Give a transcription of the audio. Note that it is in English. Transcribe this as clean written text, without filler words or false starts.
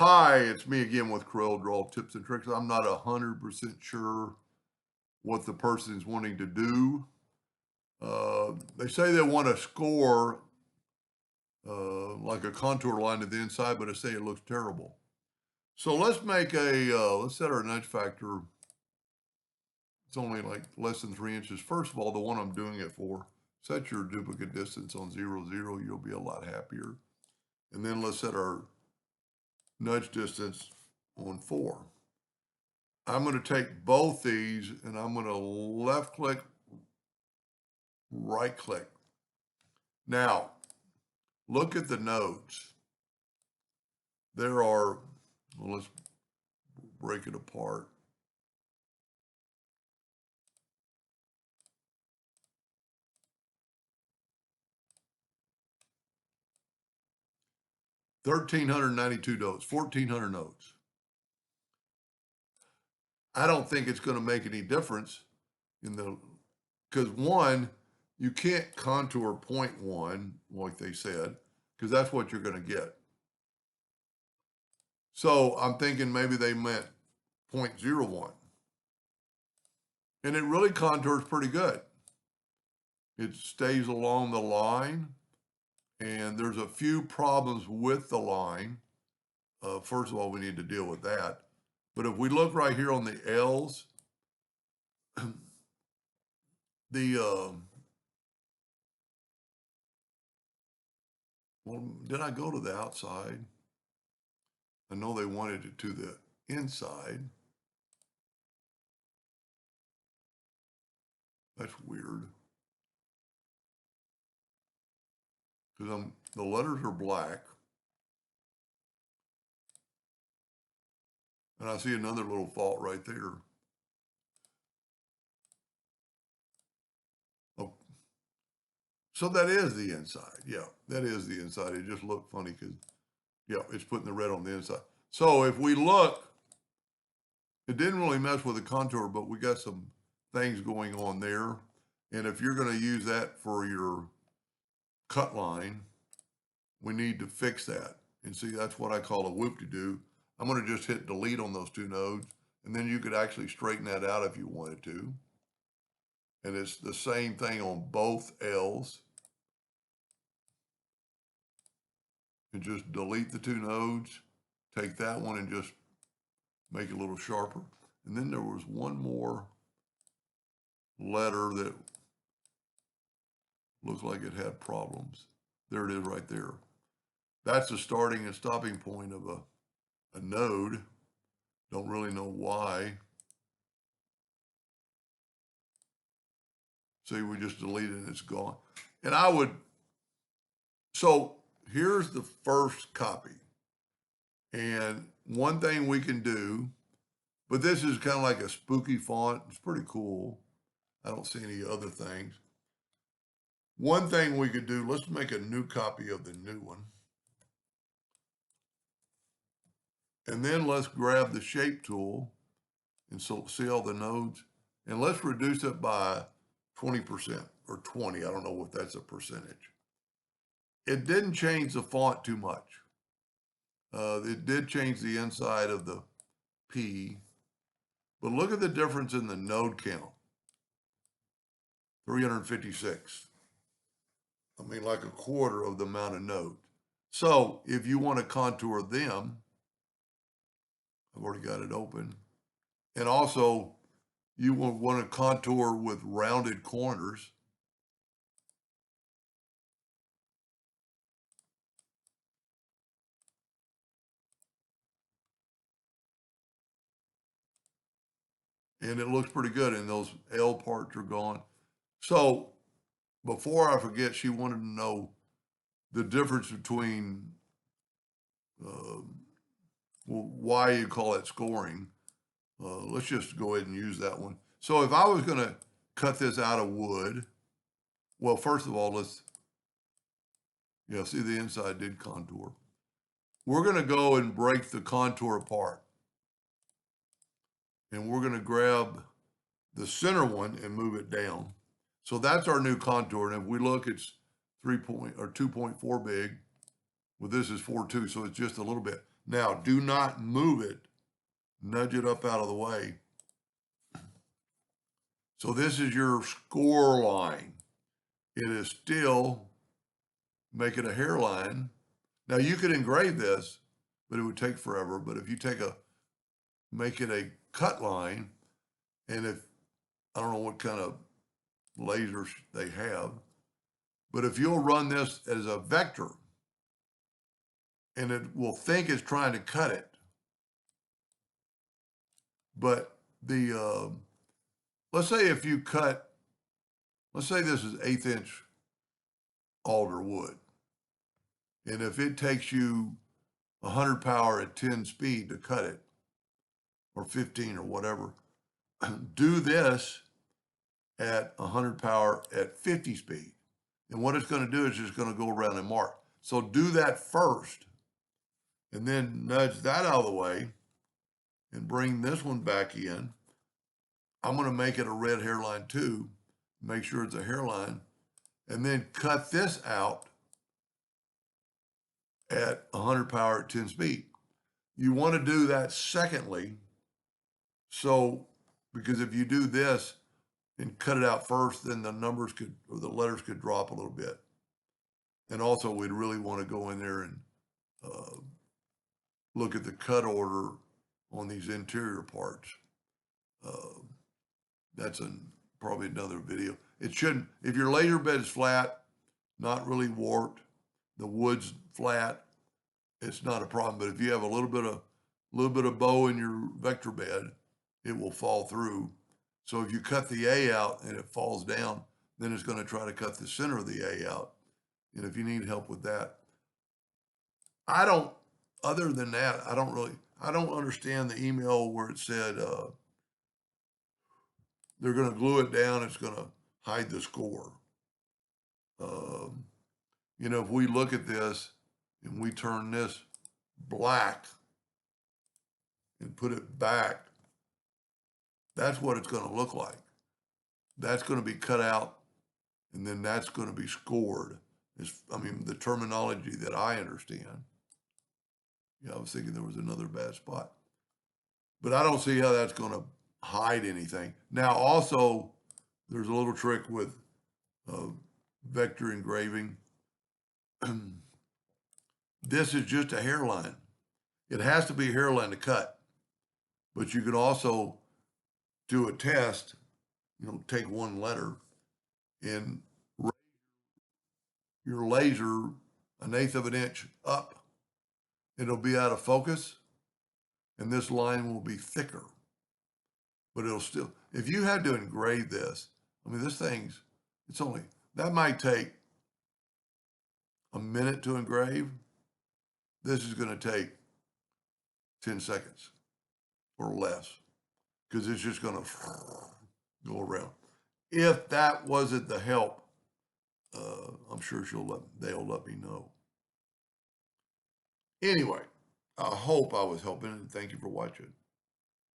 Hi, it's me again with Corel Draw Tips and Tricks. I'm not 100% sure what the person is wanting to do. They say they want to score like a contour line to the inside, but I say it looks terrible. So let's make let's set our nudge factor. It's only like less than 3 inches. First of all, the one I'm doing it for, set your duplicate distance on 0, 0. You'll be a lot happier. And then let's set our nudge distance on 4. I'm going to take both these and I'm going to left click, right click. Now, look at the nodes. There are, well, let's break it apart. $1,392 nodes, 1,400 nodes. I don't think it's going to make any difference in the, because one, you can't contour 0.1 like they said, because that's what you're going to get. So I'm thinking maybe they meant 0.01. And it really contours pretty good. It stays along the line, and there's a few problems with the line. First of all, we need to deal with that. But if we look right here on the L's, well, did I go to the outside? I know they wanted it to the inside. That's weird. Because the letters are black. And I see another little fault right there. Oh, so that is the inside. Yeah, that is the inside. It just looked funny because, yeah, it's putting the red on the inside. So if we look, it didn't really mess with the contour, but we got some things going on there. And if you're going to use that for your cut line, we need to fix that. And see, that's what I call a whoop-de-doo. I'm going to just hit delete on those two nodes, and then you could actually straighten that out if you wanted to. And it's the same thing on both L's. And just delete the two nodes, take that one and just make it a little sharper. And then there was one more letter that looked like it had problems. There it is right there. That's the starting and stopping point of a node. Don't really know why. See, we just deleted it and it's gone. And I would, so here's the first copy. And one thing we can do, but this is kind of like a spooky font. It's pretty cool. I don't see any other things. One thing we could do, let's make a new copy of the new one. And then let's grab the shape tool and so see all the nodes. And let's reduce it by 20% or 20. I don't know what that's a percentage. It didn't change the font too much. It did change the inside of the P. But look at the difference in the node count. 356. I mean, like a quarter of the amount of nodes. So if you want to contour them, I've already got it open. And also, you will want to contour with rounded corners. And it looks pretty good, and those L parts are gone. So before I forget, she wanted to know the difference between why you call it scoring. Let's just go ahead and use that one. So if I was going to cut this out of wood, well, first of all, let's, see the inside did contour. We're going to go and break the contour apart. And we're going to grab the center one and move it down. So that's our new contour. And if we look, it's 2.4 big. Well, this is 4.2, so it's just a little bit. Now, do not move it. Nudge it up out of the way. So this is your score line. It is still making a hairline. Now you could engrave this, but it would take forever. But if you make it a cut line, and if, I don't know what kind of lasers they have, but if you'll run this as a vector, and it will think it's trying to cut it, but let's say if you cut, let's say this is 1/8 inch alder wood, and if it takes you 100 power at 10 speed to cut it, or 15 or whatever, do this at 100 power at 50 speed. And what it's going to do is just going to go around and mark. So do that first, and then nudge that out of the way and bring this one back in. I'm going to make it a red hairline too, make sure it's a hairline, and then cut this out at 100 power at 10 speed. You want to do that secondly, so, because if you do this and cut it out first, then the numbers could, or the letters could drop a little bit. And also we'd really want to go in there and look at the cut order on these interior parts. That's probably another video. It shouldn't, if your laser bed is flat, not really warped, the wood's flat, it's not a problem. But if you have a little bit of bow in your vector bed, it will fall through. So if you cut the A out and it falls down, then it's going to try to cut the center of the A out. And if you need help with that, other than that, I don't understand the email where it said they're going to glue it down, it's going to hide the score. If we look at this and we turn this black and put it back, that's what it's going to look like. That's going to be cut out, and then that's going to be scored. The terminology that I understand. I was thinking there was another bad spot. But I don't see how that's going to hide anything. Now, also, there's a little trick with vector engraving. This is just a hairline. It has to be a hairline to cut. But you could also do a test, take one letter and raise your laser 1/8 of an inch up. It'll be out of focus, and this line will be thicker. But it'll still, if you had to engrave this, this thing's, that might take a minute to engrave. This is going to take 10 seconds or less, because it's just going to go around. If that wasn't the help, I'm sure they'll let me know. Anyway, I hope I was helping, and thank you for watching.